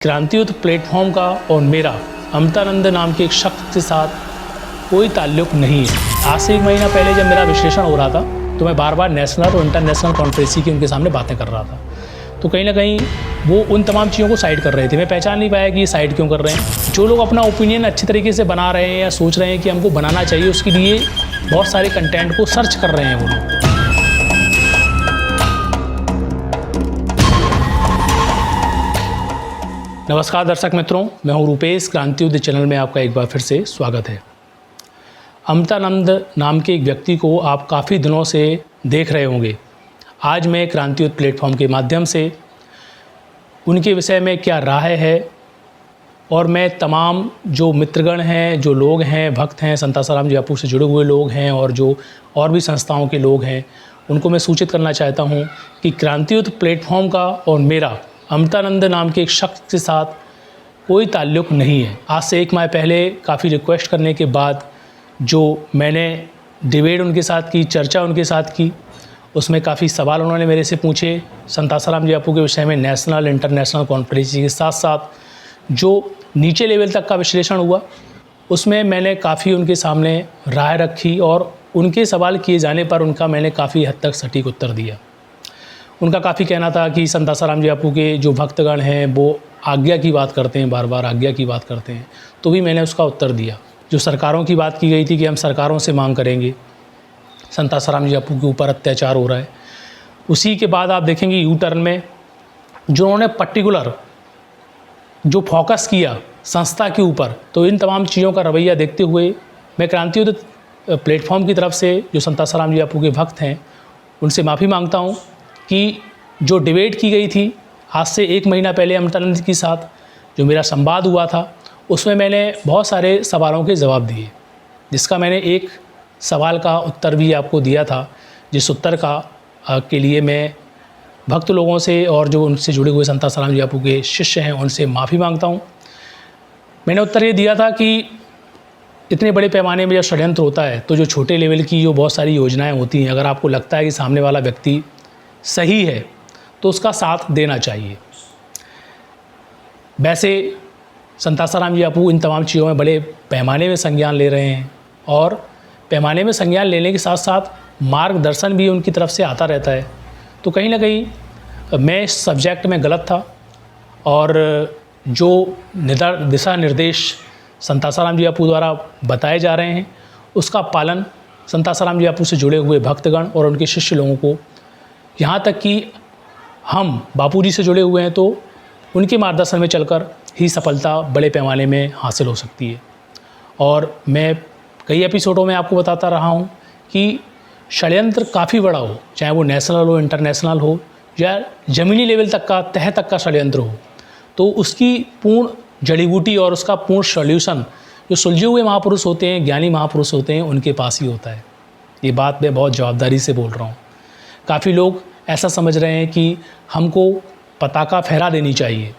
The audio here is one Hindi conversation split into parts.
क्रांतियुद्ध प्लेटफॉर्म का और मेरा अमृतानंद नाम के एक शख्स के साथ कोई ताल्लुक़ नहीं है। आज से 1 महीना पहले जब मेरा विश्लेषण हो रहा था तो मैं बार बार नेशनल और इंटरनेशनल कॉन्फ्रेंसी की उनके सामने बातें कर रहा था, तो कहीं ना कहीं वो उन तमाम चीज़ों को साइड कर रहे थे। मैं पहचान नहीं पाया कि ये साइड क्यों कर रहे हैं। जो लोग अपना ओपिनियन अच्छी तरीके से बना रहे हैं या सोच रहे हैं कि हमको बनाना चाहिए, उसके लिए बहुत सारे कंटेंट को सर्च कर रहे हैं वो लोग। नमस्कार दर्शक मित्रों, मैं हूं रूपेश। क्रांतियुद्ध चैनल में आपका एक बार फिर से स्वागत है। अमृतानंद नाम के एक व्यक्ति को आप काफ़ी दिनों से देख रहे होंगे। आज मैं क्रांतियुद्ध प्लेटफॉर्म के माध्यम से उनके विषय में क्या राय है और मैं तमाम जो मित्रगण हैं, जो लोग हैं, भक्त हैं, संत आसाराम जी बापू से जुड़े हुए लोग हैं और जो और भी संस्थाओं के लोग हैं, उनको मैं सूचित करना चाहता हूँ कि क्रांतियुद्ध प्लेटफॉर्म का और मेरा अमृतानंद नाम के एक शख्स के साथ कोई ताल्लुक़ नहीं है। आज से 1 माह पहले काफ़ी रिक्वेस्ट करने के बाद जो मैंने डिबेट उनके साथ की, चर्चा उनके साथ की, उसमें काफ़ी सवाल उन्होंने मेरे से पूछे संत आसाराम जी बापू के विषय में। नेशनल इंटरनेशनल कॉन्फ्रेंस के साथ साथ जो नीचे लेवल तक का विश्लेषण हुआ, उसमें मैंने काफ़ी उनके सामने राय रखी और उनके सवाल किए जाने पर उनका मैंने काफ़ी हद तक सटीक उत्तर दिया। उनका काफ़ी कहना था कि संत आसाराम जी बापू के जो भक्तगण हैं वो आज्ञा की बात करते हैं, बार बार आज्ञा की बात करते हैं, तो भी मैंने उसका उत्तर दिया। जो सरकारों की बात की गई थी कि हम सरकारों से मांग करेंगे, संत आसाराम जी बापू के ऊपर अत्याचार हो रहा है, उसी के बाद आप देखेंगे यू टर्न में जो उन्होंने पर्टिकुलर जो फोकस किया संस्था के ऊपर, तो इन तमाम चीज़ों का रवैया देखते हुए मैं क्रांतियुद्ध प्लेटफॉर्म की तरफ से जो संत आसाराम जी बापू के भक्त हैं उनसे माफ़ी मांगता हूँ कि जो डिबेट की गई थी आज से 1 महीना पहले अमृतानंद के साथ जो मेरा संवाद हुआ था, उसमें मैंने बहुत सारे सवालों के जवाब दिए, जिसका मैंने एक सवाल का उत्तर भी आपको दिया था, जिस उत्तर का के लिए मैं भक्त लोगों से और जो उनसे जुड़े हुए संत आसाराम जी बापू के शिष्य हैं उनसे माफ़ी मांगता हूँ। मैंने उत्तर ये दिया था कि इतने बड़े पैमाने में जब षड्यंत्र होता है तो जो छोटे लेवल की जो बहुत सारी योजनाएं होती हैं, अगर आपको लगता है कि सामने वाला व्यक्ति सही है तो उसका साथ देना चाहिए। वैसे संत आसाराम जी बापू इन तमाम चीज़ों में बड़े पैमाने में संज्ञान ले रहे हैं और पैमाने में संज्ञान लेने के साथ साथ मार्गदर्शन भी उनकी तरफ से आता रहता है। तो कहीं ना कहीं मैं इस सब्जेक्ट में गलत था और जो दिशा निर्देश संत आसाराम जी बापू द्वारा बताए जा रहे हैं उसका पालन संत आसाराम जी बापू से जुड़े हुए भक्तगण और उनके शिष्य लोगों को, यहाँ तक कि हम बापूजी से जुड़े हुए हैं, तो उनके मार्गदर्शन में चलकर ही सफलता बड़े पैमाने में हासिल हो सकती है। और मैं कई एपिसोडों में आपको बताता रहा हूँ कि षड्यंत्र काफ़ी बड़ा हो, चाहे वो नेशनल हो, इंटरनेशनल हो या ज़मीनी लेवल तक का, तह तक का षड्यंत्र हो, तो उसकी पूर्ण जड़ी बूटी और उसका पूर्ण सॉल्यूशन जो सुलझे हुए महापुरुष होते हैं, ज्ञानी महापुरुष होते हैं, उनके पास ही होता है। ये बात मैं बहुत जवाबदारी से बोल रहा हूँ। काफ़ी लोग ऐसा समझ रहे हैं कि हमको पताका फहरा देनी चाहिए,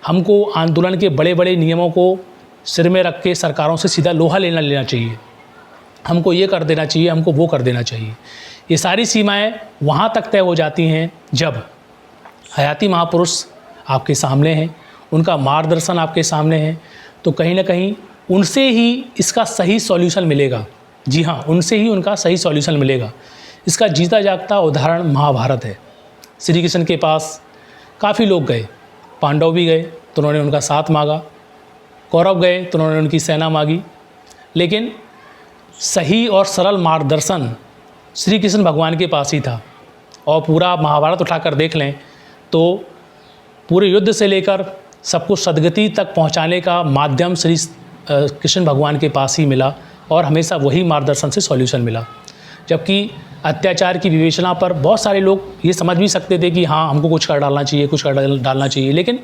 हमको आंदोलन के बड़े बड़े नियमों को सिर में रख के सरकारों से सीधा लोहा लेना चाहिए, हमको ये कर देना चाहिए, हमको वो कर देना चाहिए। ये सारी सीमाएं वहाँ तक तय हो जाती हैं जब हयाती महापुरुष आपके सामने हैं, उनका मार्गदर्शन आपके सामने है, तो कहीं ना कहीं उनसे ही इसका सही सॉल्यूशन मिलेगा। जी हाँ, उनसे ही उनका सही सॉल्यूशन मिलेगा। इसका जीता जागता उदाहरण महाभारत है। श्री कृष्ण के पास काफ़ी लोग गए, पांडव भी गए तो उन्होंने उनका साथ मांगा, कौरव गए तो उन्होंने उनकी सेना मांगी, लेकिन सही और सरल मार्गदर्शन श्री कृष्ण भगवान के पास ही था। और पूरा महाभारत उठाकर देख लें तो पूरे युद्ध से लेकर सबको सद्गति तक पहुंचाने का माध्यम श्री कृष्ण भगवान के पास ही मिला और हमेशा वही मार्गदर्शन से सॉल्यूशन मिला। जबकि अत्याचार की विवेचना पर बहुत सारे लोग ये समझ भी सकते थे कि हाँ, हमको कुछ कर डालना चाहिए, कुछ कर डालना चाहिए, लेकिन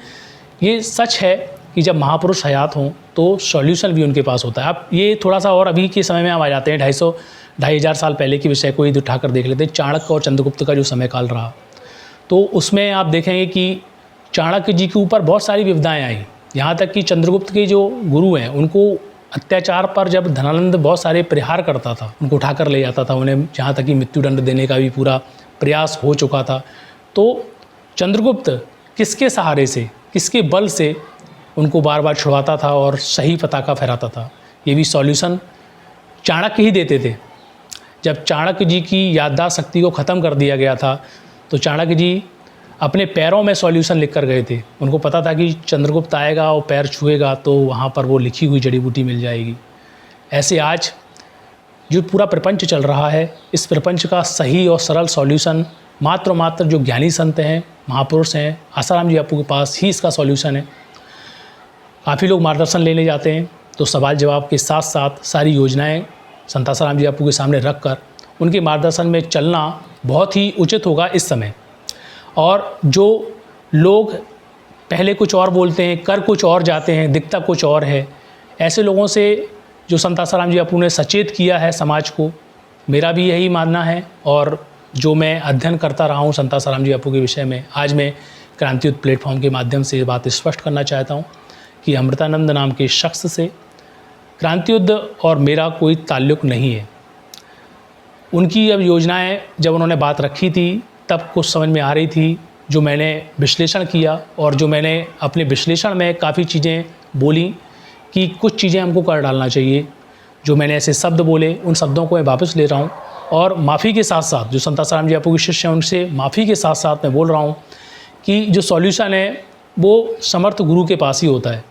ये सच है कि जब महापुरुष हयात हों तो सॉल्यूशन भी उनके पास होता है। आप ये थोड़ा सा और अभी के समय में हम आ जाते हैं, 250 साल पहले के विषय को ही उठाकर देख लेते हैं। चाणक्य और चंद्रगुप्त का जो समय काल रहा, तो उसमें आप देखेंगे कि चाणक्य जी के ऊपर बहुत सारी विपदाएँ आई। यहाँ तक कि चंद्रगुप्त के जो गुरु हैं उनको अत्याचार पर जब धनानंद बहुत सारे प्रहार करता था, उनको उठाकर ले जाता था, उन्हें जहाँ तक कि मृत्युदंड देने का भी पूरा प्रयास हो चुका था, तो चंद्रगुप्त किसके सहारे से, किसके बल से उनको बार बार छुड़वाता था और सही पताका फहराता था। ये भी सॉल्यूशन चाणक्य ही देते थे। जब चाणक्य जी की याददाश्त शक्ति को ख़त्म कर दिया गया था तो चाणक्य जी अपने पैरों में सॉल्यूशन लिख कर गए थे। उनको पता था कि चंद्रगुप्त आएगा और पैर छुएगा तो वहाँ पर वो लिखी हुई जड़ी बूटी मिल जाएगी। ऐसे आज जो पूरा प्रपंच चल रहा है, इस प्रपंच का सही और सरल सॉल्यूशन मात्र जो ज्ञानी संत हैं, महापुरुष हैं, आसाराम जी बापू के पास ही इसका सॉल्यूशन है। काफ़ी लोग मार्गदर्शन लेने जाते हैं तो सवाल जवाब के साथ साथ सारी योजनाएं संत आसाराम जी बापू के सामने रख कर उनके मार्गदर्शन में चलना बहुत ही उचित होगा इस समय। और जो लोग पहले कुछ और बोलते हैं, कर कुछ और जाते हैं, दिखता कुछ और है, ऐसे लोगों से जो संत आसाराम जी बापू ने सचेत किया है समाज को, मेरा भी यही मानना है। और जो मैं अध्ययन करता रहा हूँ संत आसाराम जी बापू के विषय में, आज मैं क्रांतियुद्ध प्लेटफॉर्म के माध्यम से ये बात स्पष्ट करना चाहता हूँ कि अमृतानंद नाम के शख्स से क्रांतियुद्ध और मेरा कोई ताल्लुक़ नहीं है। उनकी अब योजनाएं जब उन्होंने बात रखी थी तब कुछ समझ में आ रही थी, जो मैंने विश्लेषण किया और जो मैंने अपने विश्लेषण में काफ़ी चीज़ें बोली कि कुछ चीज़ें हमको कर डालना चाहिए। जो मैंने ऐसे शब्द बोले उन शब्दों को मैं वापस ले रहा हूँ और माफ़ी के साथ साथ जो संत आसाराम जी बापू के शिष्य हैं उनसे माफ़ी के साथ साथ मैं बोल रहा हूँ कि जो सॉल्यूशन है वो समर्थ गुरु के पास ही होता है।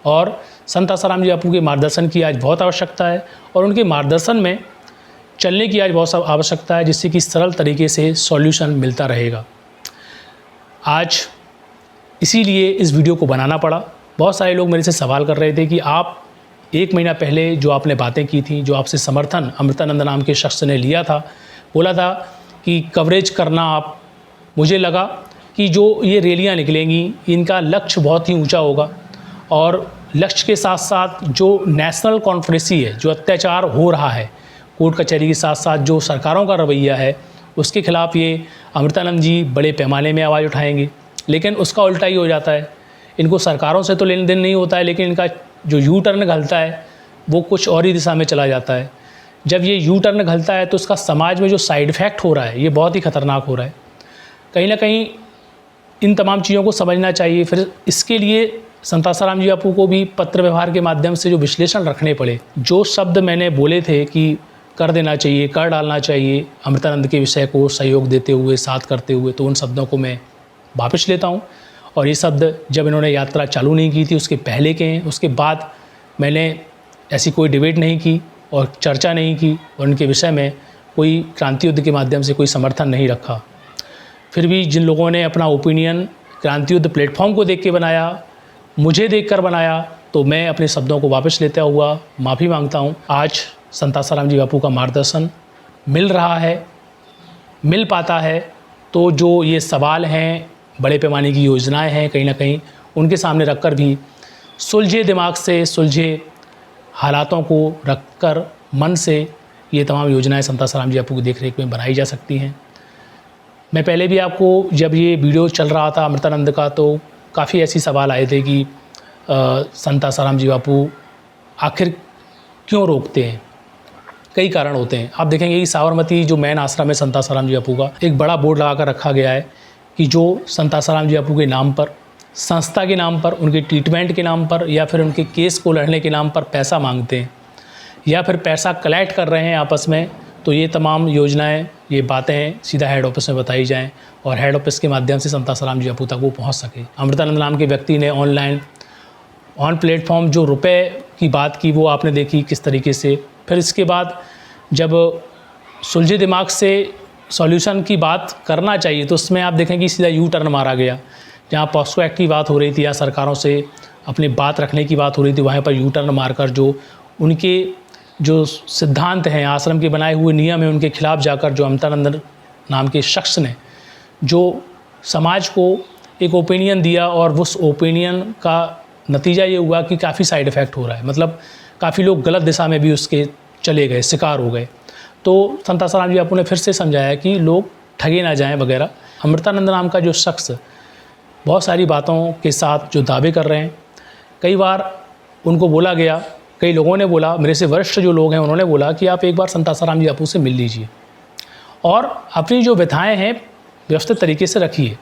और संत आसाराम जी बापू के मार्गदर्शन की आज बहुत आवश्यकता है और उनके मार्गदर्शन में चलने की आज बहुत आवश्यकता है, जिससे कि सरल तरीके से सॉल्यूशन मिलता रहेगा। आज इसीलिए इस वीडियो को बनाना पड़ा। बहुत सारे लोग मेरे से सवाल कर रहे थे कि आप 1 महीना पहले जो आपने बातें की थी, जो आपसे समर्थन अमृतानंद नाम के शख्स ने लिया था, बोला था कि कवरेज करना आप, मुझे लगा कि जो ये रैलियाँ निकलेंगी इनका लक्ष्य बहुत ही ऊंचा होगा और लक्ष्य के साथ साथ जो नेशनल कॉन्फ्रेंसी है, जो अत्याचार हो रहा है कोर्ट कचहरी के साथ साथ जो सरकारों का रवैया है, उसके खिलाफ़ ये अमृतानंद जी बड़े पैमाने में आवाज़ उठाएंगे। लेकिन उसका उल्टा ही हो जाता है। इनको सरकारों से तो लेन देन नहीं होता है, लेकिन इनका जो यू टर्न घलता है वो कुछ और ही दिशा में चला जाता है। जब ये यू टर्न घलता है तो उसका समाज में जो साइड इफ़ेक्ट हो रहा है ये बहुत ही ख़तरनाक हो रहा है। कहीं ना कहीं इन तमाम चीज़ों को समझना चाहिए। फिर इसके लिए संत आसाराम जी बापू को भी पत्र व्यवहार के माध्यम से जो विश्लेषण रखने पड़े, जो शब्द मैंने बोले थे कि कर देना चाहिए, कर डालना चाहिए अमृतानंद के विषय को सहयोग देते हुए, साथ करते हुए, तो उन शब्दों को मैं वापस लेता हूँ। और ये शब्द जब इन्होंने यात्रा चालू नहीं की थी उसके पहले के हैं। उसके बाद मैंने ऐसी कोई डिबेट नहीं की और चर्चा नहीं की और उनके विषय में कोई क्रांति युद्ध के माध्यम से कोई समर्थन नहीं रखा। फिर भी जिन लोगों ने अपना ओपिनियन क्रांति युद्ध प्लेटफॉर्म को देख के बनाया, मुझे देखकर बनाया, तो मैं अपने शब्दों को वापस लेता हुआ माफ़ी मांगता हूँ। आज संत आसाराम जी बापू का मार्गदर्शन मिल रहा है, मिल पाता है, तो जो ये सवाल हैं, बड़े पैमाने की योजनाएं हैं, कहीं ना कहीं उनके सामने रखकर भी सुलझे दिमाग से, सुलझे हालातों को रखकर मन से ये तमाम योजनाएं संत आसाराम जी बापू की देखरेख में बनाई जा सकती हैं। मैं पहले भी आपको, जब ये वीडियो चल रहा था अमृतानंद का, तो काफ़ी ऐसी सवाल आए थे कि संत आसाराम जी बापू आखिर क्यों रोकते हैं। कई कारण होते हैं। आप देखेंगे कि साबरमती जो मेन आश्रम है संत आसाराम जी बापू का, एक बड़ा बोर्ड लगा कर रखा गया है कि जो संत आसाराम जी बापू के नाम पर, संस्था के नाम पर, उनके ट्रीटमेंट के नाम पर या फिर उनके केस को लड़ने के नाम पर पैसा मांगते हैं या फिर पैसा कलेक्ट कर रहे हैं आपस में, तो ये तमाम योजनाएं, ये बातें सीधा हेड ऑफिस में बताई जाएं और हेड ऑफिस के माध्यम से संत आसाराम जी बापू तक वो पहुँच सके। अमृतानंद नाम के व्यक्ति ने ऑन प्लेटफॉर्म जो रुपए की बात की वो आपने देखी किस तरीके से। फिर इसके बाद जब सुलझे दिमाग से सॉल्यूशन की बात करना चाहिए तो उसमें आप देखें कि सीधा यू टर्न मारा गया। जहाँ पॉस्को एक्ट की बात हो रही थी या सरकारों से अपनी बात रखने की बात हो रही थी, वहाँ पर यू टर्न मारकर जो उनके जो सिद्धांत हैं, आश्रम के बनाए हुए नियम हैं, उनके खिलाफ जाकर जो अमृतानंद नाम के शख्स ने जो समाज को एक ओपिनियन दिया और उस ओपिनियन का नतीजा ये हुआ कि काफ़ी साइड इफ़ेक्ट हो रहा है। मतलब काफ़ी लोग गलत दिशा में भी उसके चले गए, शिकार हो गए। तो संत आसाराम जी बापू ने फिर से समझाया कि लोग ठगे ना जाएं वगैरह। अमृतानंद नाम का जो शख्स बहुत सारी बातों के साथ जो दावे कर रहे हैं, कई बार उनको बोला गया, कई लोगों ने बोला, मेरे से वरिष्ठ जो लोग हैं उन्होंने बोला कि आप एक बार संत आसाराम जी बापू से मिल लीजिए और अपनी जो व्यथाएँ हैं व्यवस्थित तरीके से रखिए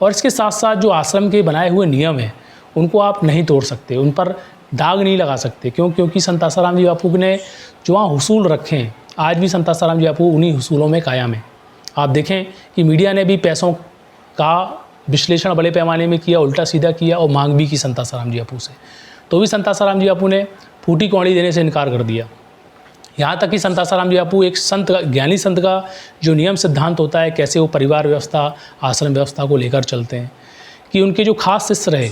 और इसके साथ साथ जो आश्रम के बनाए हुए नियम हैं उनको आप नहीं तोड़ सकते, उन पर दाग नहीं लगा सकते। क्यों? क्योंकि संत आसाराम जी बापू ने जो वहाँ हुसूल रखे हैं, आज भी संत आसाराम जी बापू उन्हीं हुसूलों में कायम है। आप देखें कि मीडिया ने भी पैसों का विश्लेषण बड़े पैमाने में किया, उल्टा सीधा किया और मांग भी की संत आसाराम जी बापू से, तो भी संत आसाराम जी बापू ने फूटी कौड़ी देने से इनकार कर दिया। यहाँ तक कि संत आसाराम जी बापू एक संत ज्ञानी संत का जो नियम सिद्धांत होता है, कैसे वो परिवार व्यवस्था, आश्रम व्यवस्था को लेकर चलते हैं, कि उनके जो खास शिष्य रहे,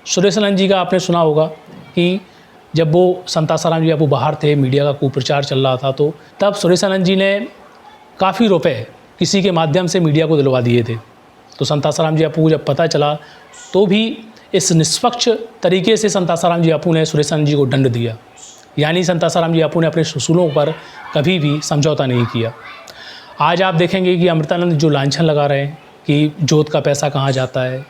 सुरेशानंद जी का आपने सुना होगा कि जब वो संत आसाराम जी बापू बाहर थे, मीडिया का कुप्रचार चल रहा था, तो तब सुरेशानंद जी ने काफ़ी रुपए किसी के माध्यम से मीडिया को दिलवा दिए थे। तो संत आसाराम जी बापू को जब पता चला तो भी इस निष्पक्ष तरीके से संत आसाराम जी बापू ने सुरेशानंद जी को दंड दिया। यानी संत आसाराम जी बापू ने अपने उसूलों पर कभी भी समझौता नहीं किया। आज आप देखेंगे कि अमृतानंद जो लांछन लगा रहे हैं कि जोत का पैसा कहाँ जाता है,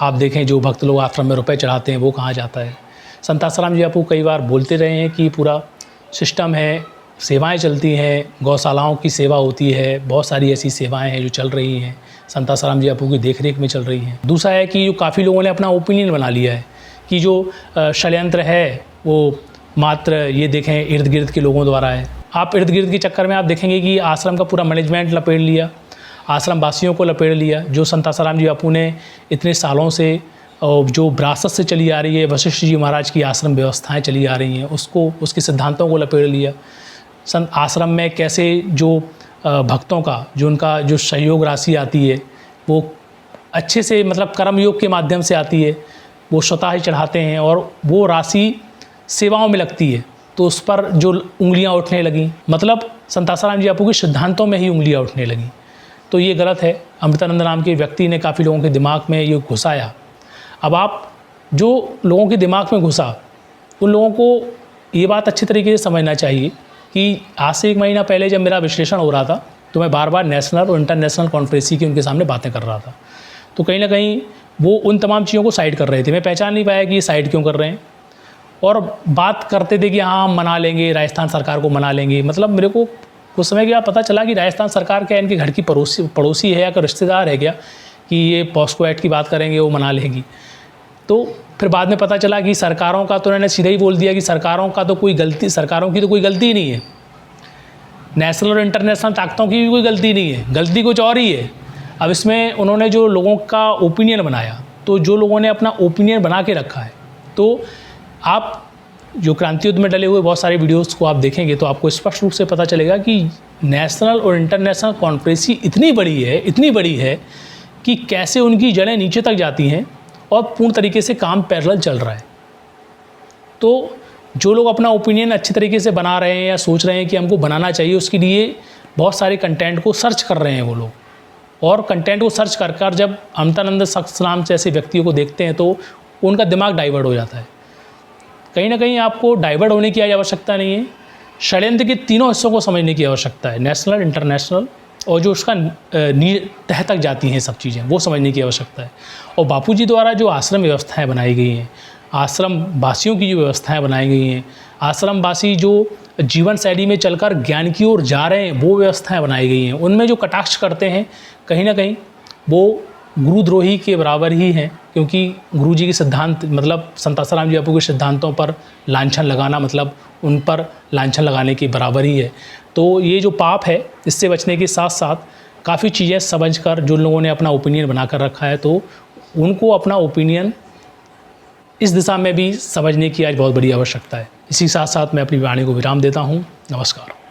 आप देखें जो भक्त लोग आश्रम में रुपए चढ़ाते हैं वो कहाँ जाता है। संत आसाराम जी बापू कई बार बोलते रहे हैं कि पूरा सिस्टम है, सेवाएं चलती हैं, गौशालाओं की सेवा होती है, बहुत सारी ऐसी सेवाएं हैं जो चल रही हैं, संत आसाराम जी बापू की देखरेख में चल रही हैं। दूसरा है कि काफ़ी लोगों ने अपना ओपिनियन बना लिया है कि जो षड्यंत्र है वो मात्र ये देखें इर्द गिर्द के लोगों द्वारा है। आप इर्द गिर्द के चक्कर में आप देखेंगे कि आश्रम का पूरा मैनेजमेंट लपेट लिया, आश्रम वासियों को लपेट लिया। जो संत आसाराम जी बापू ने इतने सालों से जो विरासत से चली आ रही है, वशिष्ठ जी महाराज की आश्रम व्यवस्थाएं चली आ रही हैं, उसको, उसके सिद्धांतों को लपेट लिया। संत आश्रम में कैसे जो भक्तों का जो उनका जो सहयोग राशि आती है वो अच्छे से, मतलब कर्मयोग के माध्यम से आती है, वो स्वतः ही चढ़ाते हैं और वो राशि सेवाओं में लगती है, तो उस पर जो उंगलियां उठने लगीं, मतलब संत आसाराम जी बापू के सिद्धांतों में ही उंगलियां उठने लगीं, तो ये गलत है। अमृतानंद नाम के व्यक्ति ने काफ़ी लोगों के दिमाग में ये घुसाया। अब आप जो लोगों के दिमाग में घुसा, उन लोगों को ये बात अच्छी तरीके से समझना चाहिए कि आज से 1 महीना पहले जब मेरा विश्लेषण हो रहा था तो मैं बार बार नेशनल और इंटरनेशनल कॉन्फ्रेंसी की उनके सामने बातें कर रहा था, तो कहीं ना कहीं वो उन तमाम चीज़ों को साइड कर रहे थे। मैं पहचान नहीं पाया कि ये साइड क्यों कर रहे हैं, और बात करते थे कि हाँ हम मना लेंगे, राजस्थान सरकार को मना लेंगे। मतलब मेरे को कुछ समय के बाद पता चला कि राजस्थान सरकार क्या इनके घर की पड़ोसी है या कोई रिश्तेदार है क्या कि ये पॉस्को एक्ट की बात करेंगे वो मना लेगी। तो फिर बाद में पता चला कि सरकारों का, तो उन्होंने सीधा ही बोल दिया कि सरकारों की तो कोई गलती ही नहीं है, नेशनल और इंटरनेशनल ताकतों की भी कोई गलती नहीं है, गलती कुछ और ही है। अब इसमें उन्होंने जो लोगों का ओपिनियन बनाया, तो जो लोगों ने अपना ओपिनियन बना के रखा है, तो आप जो क्रांति युद्ध में डले हुए बहुत सारे वीडियोस को आप देखेंगे तो आपको स्पष्ट रूप से पता चलेगा कि नेशनल और इंटरनेशनल कॉन्फ्रेंसी इतनी बड़ी है कि कैसे उनकी जड़ें नीचे तक जाती हैं और पूर्ण तरीके से काम पैरेलल चल रहा है। तो जो लोग अपना ओपिनियन अच्छी तरीके से बना रहे हैं या सोच रहे हैं कि हमको बनाना चाहिए, उसके लिए बहुत सारे कंटेंट को सर्च कर रहे हैं वो लोग, और कंटेंट को सर्च कर जब अमृतानंद सत्सनाम जैसे व्यक्तियों को देखते हैं तो उनका दिमाग डाइवर्ट हो जाता है। कहीं ना कहीं आपको डाइवर्ट होने की आवश्यकता नहीं है, षड्यंत्र के तीनों हिस्सों को समझने की आवश्यकता है, नेशनल, इंटरनेशनल और जो उसका तह तक जाती हैं सब चीज़ें, वो समझने की आवश्यकता है। और बापूजी द्वारा जो आश्रम व्यवस्थाएं बनाई गई हैं, आश्रम वासियों की जो व्यवस्थाएं बनाई गई हैं, आश्रम वासी जो जीवन शैली में चलकर ज्ञान की ओर जा रहे हैं, वो व्यवस्थाएं बनाई गई हैं, उनमें जो कटाक्ष करते हैं कहीं ना कहीं वो गुरुद्रोही के बराबर ही हैं। क्योंकि गुरुजी के सिद्धांत, मतलब संत आसाराम जी बापू के सिद्धांतों पर लांछन लगाना मतलब उन पर लांछन लगाने के बराबर ही है। तो ये जो पाप है, इससे बचने के साथ साथ काफ़ी चीज़ें समझकर जो लोगों ने अपना ओपिनियन बनाकर रखा है, तो उनको अपना ओपिनियन इस दिशा में भी समझने की आज बहुत बड़ी आवश्यकता है। इसी साथ साथ मैं अपनी वाणी को विराम देता हूँ। नमस्कार।